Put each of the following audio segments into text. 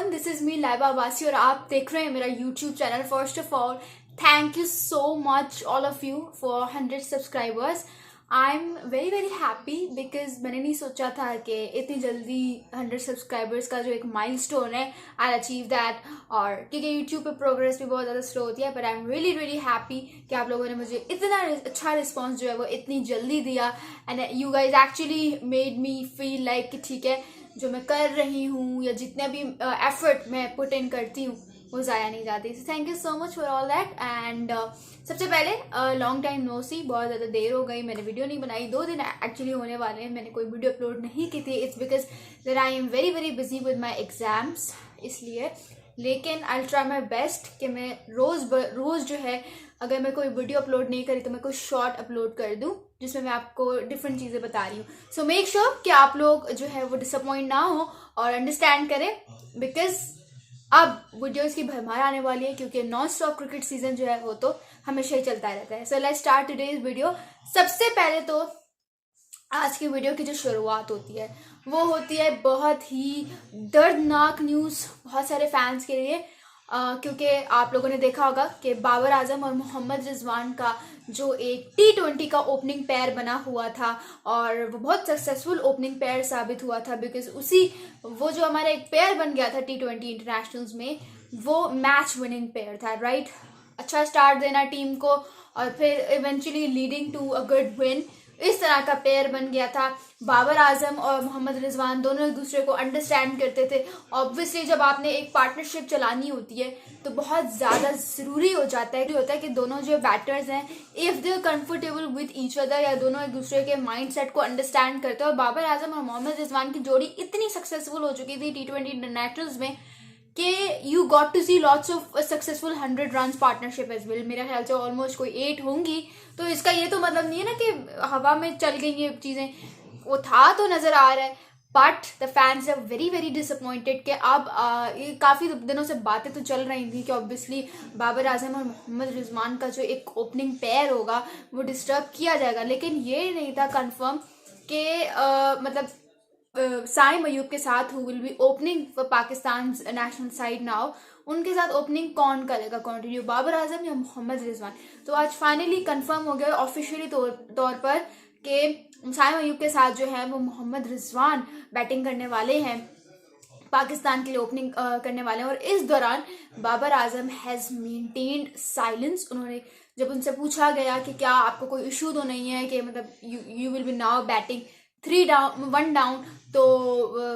Everyone, this is me Laiba Abbasi और आप देख रहे हैं मेरा YouTube channel. First of all thank you so much all of you for 100 subscribers. I am very very happy because मैंने नहीं सोचा था कि इतनी जल्दी 100 सब्सक्राइबर्स का जो एक माइलस्टोन है आई अचीव दैट। और क्योंकि यूट्यूब पे प्रोग्रेस भी बहुत ज़्यादा स्लो होती है, पर I am really really happy कि आप लोगों ने मुझे इतना अच्छा रिस्पॉन्स जो है वो इतनी जल्दी दिया। And you guys actually made me feel like कि ठीक है, जो मैं कर रही हूँ या जितने भी एफर्ट मैं पुट इन करती हूँ वो ज़ाया नहीं जाती। So thank you so much for all that. And सबसे पहले लॉन्ग टाइम नो सी, बहुत ज़्यादा देर हो गई, मैंने वीडियो नहीं बनाई। 2 दिन एक्चुअली होने वाले हैं मैंने कोई वीडियो अपलोड नहीं की थी। It's because that I am very very busy with my exams, इसलिए। लेकिन आई ट्राई माई बेस्ट कि मैं रोज़ जो है, अगर मैं कोई वीडियो अपलोड नहीं करी तो मैं कोई शॉर्ट अपलोड कर दूँ जिसमें मैं आपको डिफरेंट चीज़ें बता रही हूँ। सो मेक श्योर कि आप लोग जो है वो डिसअपॉइंट ना हो और अंडरस्टैंड करें, बिकॉज अब वीडियोस की भरमार आने वाली है, क्योंकि नॉन स्टॉप क्रिकेट सीजन जो है वो तो हमेशा ही चलता रहता है। So let's start today's video. सबसे पहले तो आज की वीडियो की जो शुरुआत होती है वो होती है बहुत ही दर्दनाक न्यूज़ बहुत सारे फैंस के लिए, क्योंकि आप लोगों ने देखा होगा कि बाबर आजम और मोहम्मद रिजवान का जो एक T20 का ओपनिंग पेयर बना हुआ था और वो बहुत सक्सेसफुल ओपनिंग पेयर साबित हुआ था, बिकॉज वो जो हमारा एक पेयर बन गया था T20 इंटरनेशनल्स में, वो मैच विनिंग पेयर था, राइट। अच्छा स्टार्ट देना टीम को और फिर eventually leading to a good win, इस तरह का पेयर बन गया था। बाबर आजम और मोहम्मद रिजवान दोनों एक दूसरे को अंडरस्टैंड करते थे। ऑब्वियसली जब आपने एक पार्टनरशिप चलानी होती है तो बहुत ज़्यादा ज़रूरी हो जाता है कि दोनों जो बैटर्स हैं, if they comfortable with each other, या दोनों एक दूसरे के माइंडसेट को अंडरस्टैंड करते हैं। और बाबर आजम और मोहम्मद रिजवान की जोड़ी इतनी सक्सेसफुल हो चुकी थी T20 इंटरनेशनल्स में कि you got to see lots of successful 100 run partnership as well. मेरा ख्याल से ऑलमोस्ट कोई 8 होंगी, तो इसका ये तो मतलब नहीं है ना कि हवा में चल गई ये चीज़ें, वो था तो नज़र आ रहा है। But the fans are very very disappointed कि अब ये काफ़ी दिनों से बातें तो चल रही थी कि ऑब्वियसली बाबर आजम और मोहम्मद रिजवान का जो एक ओपनिंग पेयर होगा वो डिस्टर्ब किया जाएगा, लेकिन ये नहीं था कंफर्म कि मतलब साइम अयूब के साथ who will be opening for Pakistan national side now, उनके साथ ओपनिंग कौन करेगा कंटिन्यू, बाबर आजम या मोहम्मद रिजवान। तो आज फाइनली कंफर्म हो गया ऑफिशियली तौर पर कि साइम अयूब के साथ जो है वो मोहम्मद रिजवान बैटिंग करने वाले हैं, पाकिस्तान के लिए ओपनिंग करने वाले हैं। और इस दौरान Babar Azam has maintained silence. उन्होंने जब उनसे पूछा गया कि क्या आपको कोई इशू तो नहीं है कि मतलब you will be now batting 1 down, तो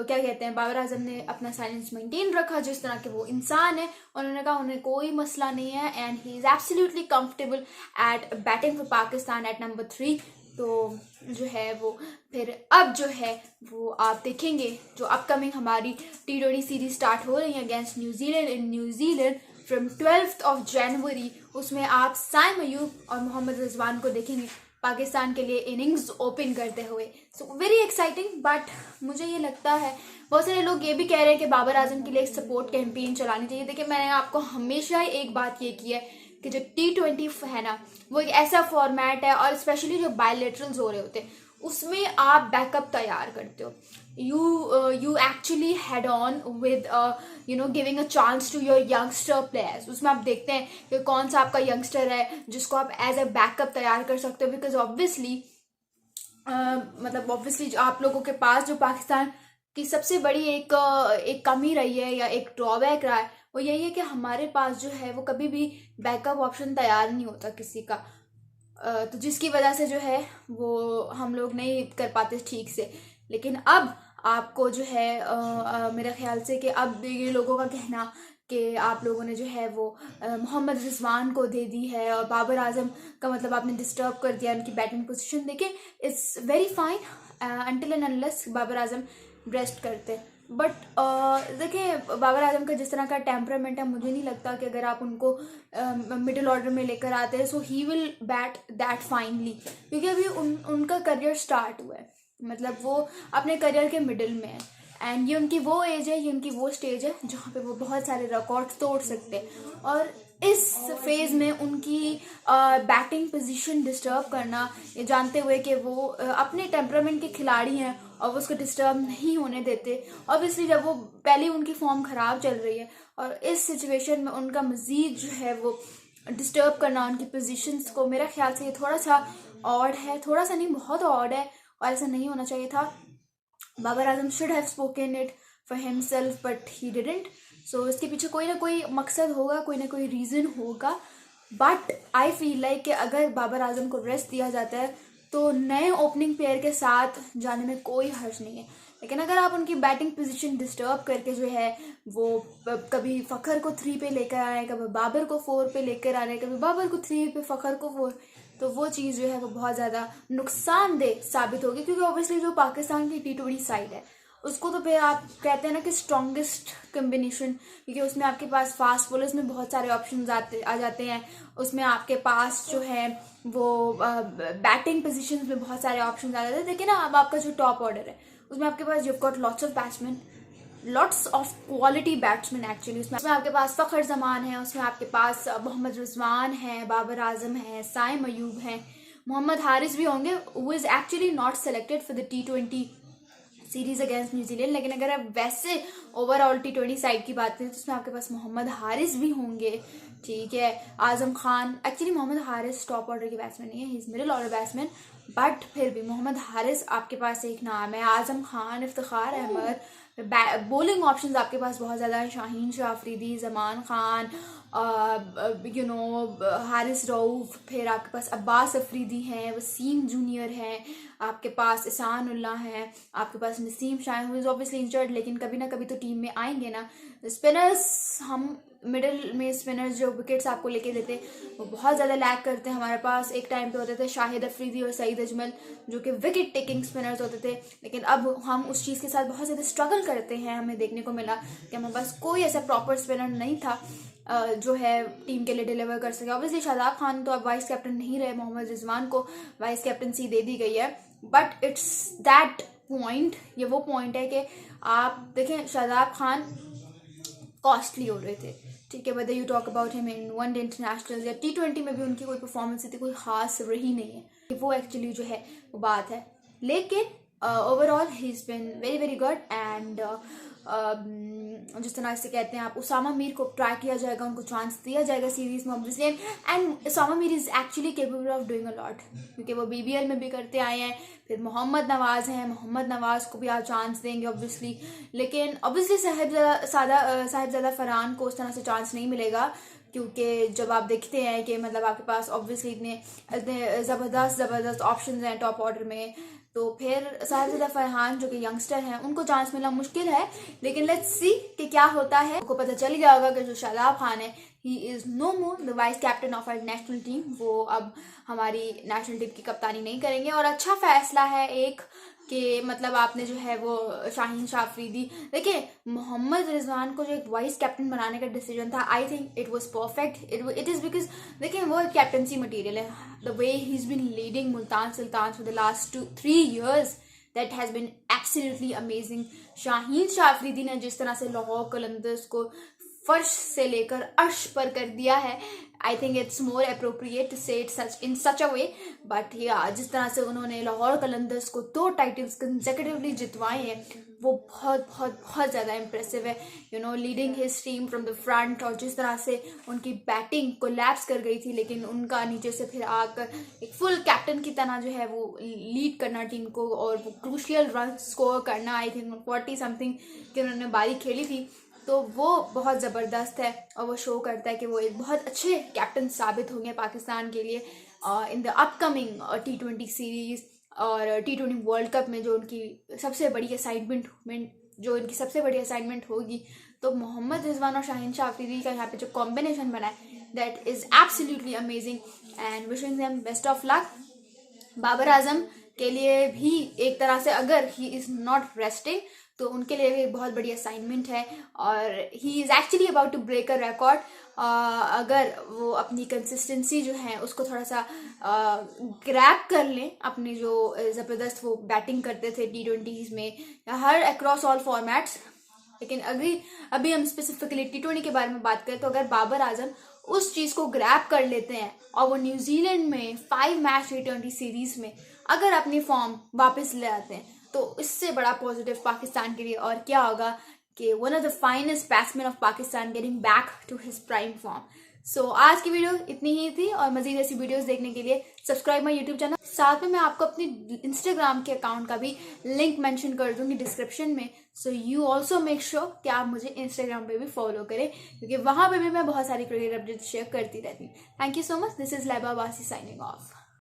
क्या कहते हैं, बाबर आजम ने अपना साइलेंस मेंटेन रखा, जिस तरह के वो इंसान है। उन्होंने कहा उन्हें कोई मसला नहीं है and he is absolutely comfortable at batting for Pakistan at number 3। तो जो है वो फिर अब जो है वो आप देखेंगे जो अपकमिंग हमारी T20 सीरीज स्टार्ट हो रही है against New Zealand in New Zealand from 12 जनवरी, उसमें आप साइम अयूब और मोहम्मद रिजवान को देखेंगे पाकिस्तान के लिए इनिंग्स ओपन करते हुए। So very exciting. बट मुझे ये लगता है, बहुत सारे लोग ये भी कह रहे हैं कि बाबर आजम के लिए एक सपोर्ट कैंपेन चलानी चाहिए। देखिए, मैंने आपको हमेशा एक बात ये की है कि जो T20 है ना, वो एक ऐसा फॉर्मेट है, और स्पेशली जो बायलैटरल्स हो रहे होते हैं उसमें आप बैकअप तैयार करते हो। you actually head on with giving a chance to your youngster players। उसमें आप देखते हैं कि कौन सा आपका यंगस्टर है जिसको आप एज अ बैकअप तैयार कर सकते हो, बिकॉज ऑब्वियसली आप लोगों के पास जो पाकिस्तान की सबसे बड़ी एक कमी रही है या एक ड्रॉबैक रहा है, वो यही है कि हमारे पास जो है वो कभी भी बैकअप ऑप्शन तैयार नहीं होता किसी का, तो जिसकी वजह से जो है वो हम लोग नहीं कर पाते ठीक से। लेकिन अब आपको जो है मेरे ख्याल से कि अब ये लोगों का कहना कि आप लोगों ने जो है वो मोहम्मद रिजवान को दे दी है और बाबर आजम का मतलब आपने डिस्टर्ब कर दिया उनकी बैटिंग पोजीशन, देखिए it's very fine until and unless Babar Azam rest करते। बट देखिए, बाबर आजम का जिस तरह का टेम्परामेंट है, मुझे नहीं लगता कि अगर आप उनको मिडिल ऑर्डर में लेकर आते हैं so he will bat that finally, क्योंकि अभी उनका करियर स्टार्ट हुआ है, मतलब वो अपने करियर के मिडिल में है। एंड ये उनकी वो एज है, ये उनकी वो स्टेज है जहाँ पे वो बहुत सारे रिकॉर्ड तोड़ सकते हैं। और इस फेज में उनकी बैटिंग पोजीशन डिस्टर्ब करना, ये जानते हुए कि वो अपने टेम्परामेंट के खिलाड़ी हैं और वो उसको डिस्टर्ब नहीं होने देते। ऑब्वियसली जब वो पहले उनकी फॉर्म ख़राब चल रही है और इस सिचुएशन में उनका मज़ीद जो है वो डिस्टर्ब करना उनकी पोजीशंस को, मेरा ख्याल से ये थोड़ा सा ऑड है, थोड़ा सा नहीं बहुत ऑड है और ऐसा नहीं होना चाहिए था। Babar Azam should have spoken it for himself but he didn't. So इसके पीछे कोई ना कोई मकसद होगा, कोई ना कोई रीज़न होगा। बट आई फील लाइक कि अगर बाबर आजम को रेस्ट दिया जाता है तो नए ओपनिंग पेयर के साथ जाने में कोई हर्ज नहीं है। लेकिन अगर आप उनकी बैटिंग पोजीशन डिस्टर्ब करके जो है वो कभी फ़खर को 3 पे लेकर आ रहे हैं, कभी बाबर को 4 पे लेकर आ रहे हैं, कभी बाबर को 3 पे फ़खर को 4, तो वो चीज़ जो है वो बहुत ज़्यादा नुकसानदेह साबित होगी। क्योंकि ऑब्वियसली जो पाकिस्तान की T20 साइड है उसको तो फिर आप कहते हैं ना कि स्ट्रॉन्गेस्ट कम्बिनेशन, क्योंकि उसमें आपके पास फास्ट बॉलर्स में बहुत सारे ऑप्शन आ जाते हैं। उसमें आपके पास जो है वो बैटिंग पोजीशंस में बहुत सारे ऑप्शन आ जाते हैं। देखिए ना, अब आपका जो टॉप ऑर्डर है उसमें आपके पास you've got lots of batsman, lots of quality batsman actually. उसमें आपके पास फ़खर जमान है, उसमें आपके पास मोहम्मद रिजवान है, बाबर आजम है, साइम अयूब है, मोहम्मद हारिस भी होंगे, who is actually not selected for the T20 series against New Zealand. लेकिन अगर आप वैसे ओवरऑल T20 साइड की बात करें तो उसमें आपके पास मोहम्मद हारिस भी होंगे, ठीक है, Azam Khan. Actually Mohammad Haris top order के बैट्समैन नहीं है, he is middle order batsman, but फिर भी मोहम्मद हारिस आपके पास एक नाम है। आजम खान, इफ्तिखार अहमद, बॉलिंग ऑप्शंस आपके पास बहुत ज़्यादा है। शाहीन शाह अफरीदी, जमान खान, हारिस रऊफ, फिर आपके पास अब्बास अफरीदी हैं, वसीम जूनियर है, आपके पास इसान उल्लाह है, आपके पास Naseem Shah who is obviously injured, लेकिन कभी ना कभी तो टीम में आएंगे ना। स्पिनर्स, हम मिडिल में स्पिनर्स जो विकेट्स आपको लेके देते वो बहुत ज़्यादा लैग करते हैं। हमारे पास एक टाइम पे होते थे शाहिद अफरीदी और सईद अजमल जो कि विकेट टेकिंग स्पिनर्स होते थे, लेकिन अब हम उस चीज़ के साथ बहुत ज़्यादा स्ट्रगल करते हैं। हमें देखने को मिला कि हमारे पास कोई ऐसा प्रॉपर स्पिनर नहीं था जो है टीम के लिए डिलीवर कर सके। ऑब्वियसली शादाब खान तो अब वाइस कैप्टन नहीं रहे, मोहम्मद रिजवान को वाइस कैप्टनसी दे दी गई है, बट इट्स दैट पॉइंट, ये वो पॉइंट है कि आप देखें शादाब खान कॉस्टली हो रहे थे, ठीक है, whether you talk about him in one day international या T20 में भी उनकी कोई परफॉर्मेंस इतनी कोई खास रही नहीं है, वो एक्चुअली जो है वो बात है। लेकिन overall he is been very very good and जिस तरह से कहते हैं आप, उसामा मीर को ट्राई किया जाएगा, उनको चांस दिया जाएगा सीरीज में obviously, and Usama Mir is actually capable of doing a lot, क्योंकि वो BBL में भी करते आए हैं। फिर मोहम्मद नवाज़ हैं, मोहम्मद नवाज़ को भी आप चांस देंगे ऑब्वियसली, लेकिन ऑब्वियसली साहिबजादा फरहान को उस तरह से चांस नहीं मिलेगा, क्योंकि जब आप देखते हैं कि मतलब आपके पास ऑब्वियसली इतने ज़बरदस्त ऑप्शंस हैं टॉप ऑर्डर में, तो फिर साहिबजादा फरहान जो कि यंगस्टर हैं उनको चांस मिलना मुश्किल है। लेकिन लेट्स सी कि क्या होता है। आपको पता चल गया होगा कि जो शादाब खान है he is no more the vice captain of our national team, वो अब हमारी नेशनल टीम की कप्तानी नहीं करेंगे। और अच्छा फैसला है एक कि मतलब आपने जो है वो शाहीन शाह अफरीदी, देखिए मोहम्मद रिजवान को जो एक वाइस कैप्टन बनाने का डिसीजन था, I think it was perfect. It is because देखिए वो एक कैप्टनसी मटीरियल है, the way he is been leading Multan Sultan for the last 2-3 years, that has been absolutely amazing. Shaheen Shah Afridi ने जिस तरह से लाहौर कलंदर्स को फर्श से लेकर अर्श पर कर दिया है, I think it's more appropriate to say it in such a way, but या जिस तरह से उन्होंने लाहौर कलंदर्स को 2 टाइटल्स कंसेक्यूटिवली जितवाए हैं वो बहुत बहुत बहुत ज़्यादा इंप्रेसिव है, you know, leading his team from the front. और जिस तरह से उनकी बैटिंग कोलैप्स कर गई थी, लेकिन उनका नीचे से फिर आकर एक फुल कैप्टन की तरह जो है वो लीड करना टीम को और वो क्रूशियल रन स्कोर करना, आई थिंक 40 समथिंग की उन्होंने बारी खेली थी, तो वो बहुत ज़बरदस्त है और वो शो करता है कि वो एक बहुत अच्छे कैप्टन साबित होंगे पाकिस्तान के लिए in the upcoming T20 series और T20 वर्ल्ड कप में, जो उनकी सबसे बड़ी असाइनमेंट होगी। तो मोहम्मद रिजवान और शाहीन शाह अफरीदी का यहाँ पे जो कॉम्बिनेशन बना है, that is absolutely amazing and wishing them best of luck. Babar Azam के लिए भी एक तरह से अगर ही इज़ नॉट रेस्टिंग तो उनके लिए भी एक बहुत बड़ी असाइनमेंट है और he is actually about to break a record. अगर वो अपनी कंसिस्टेंसी जो है उसको थोड़ा सा ग्रैब कर लें, अपनी जो ज़बरदस्त वो बैटिंग करते थे T20s में या हर अक्रॉस ऑल फॉर्मेट्स, लेकिन अभी हम स्पेसिफिकली T20 के बारे में बात करें तो अगर बाबर आजम उस चीज़ को ग्रैब कर लेते हैं और वो न्यूजीलैंड में 5 मैच T20 सीरीज़ में अगर अपनी फॉर्म वापस ले आते हैं तो इससे बड़ा पॉजिटिव पाकिस्तान के लिए और क्या होगा कि one of the finest batsman of Pakistan getting back to his prime form. So आज की वीडियो इतनी ही थी और मजीद ऐसी वीडियोस देखने के लिए सब्सक्राइब माई यूट्यूब चैनल। साथ में मैं आपको अपनी इंस्टाग्राम के अकाउंट का भी लिंक मेंशन कर दूंगी डिस्क्रिप्शन में। So you also make sure कि आप मुझे इंस्टाग्राम पे भी फॉलो करें, क्योंकि वहां पे भी मैं बहुत सारी क्रिकेट अपडेट्स शेयर करती रहती हूँ। Thank you so much. This is Laiba Basi signing of.